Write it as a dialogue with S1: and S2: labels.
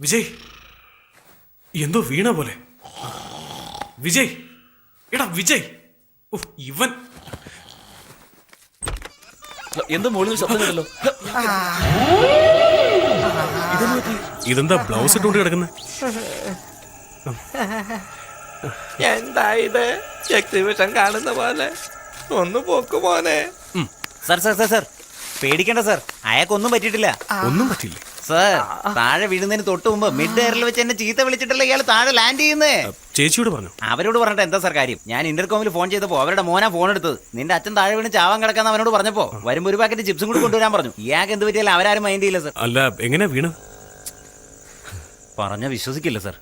S1: വിജയ്, എന്തോ വീണ പോലെ. വിജയ്, എടാ വിജയ്, ഇവൻ
S2: എന്തോ മുകളിൽ ശബ്ദം കേട്ടല്ലോ.
S1: ഇതെന്താ ബ്ലൗസ് ഇട്ടുകൊണ്ട് കിടക്കുന്നത്?
S3: എന്താ ഇത്? എക്സിബിഷൻ കാണുന്ന പോലെ ഒന്ന് പോക്ക് മോനെ.
S4: സർ സർ സർ സർ പേടിക്കണ്ട സർ, അയാൾക്കൊന്നും പറ്റിയിട്ടില്ല.
S1: ഒന്നും പറ്റില്ലേ
S4: സർ, താഴെ വീഴുന്നതിന് തൊട്ട് മുമ്പ് മിഡ് എയറിൽ വെച്ച് എന്നെ ചീത്ത വിളിച്ചിട്ടല്ല ഇയാൾ താഴെ ലാൻഡ് ചെയ്യുന്നേ.
S1: ചേച്ചിയോട് പറഞ്ഞു?
S4: അവരോട് പറഞ്ഞിട്ട് എന്താ സർ കാര്യം? ഞാൻ ഇന്റർകോമിൽ ഫോൺ ചെയ്തപ്പോ അവരുടെ മോനാ ഫോൺ എടുത്തത്. നിന്റെ അച്ഛൻ താഴെ വീണ് ചാവാൻ കിടക്കാന്ന് അവനോട് പറഞ്ഞപ്പോ വരുമ്പോ ഒരു പാക്കറ്റ് ചിപ്സും കൂടി കൊണ്ടുവരാൻ പറഞ്ഞു. ഇയാൾക്ക് എന്ത് പറ്റിയാലും അവരാരും മൈൻഡ് ചെയ്യില്ല സർ.
S1: അല്ല, എങ്ങനെയാ വീണ്?
S4: പറഞ്ഞ വിശ്വസിക്കില്ല സർ.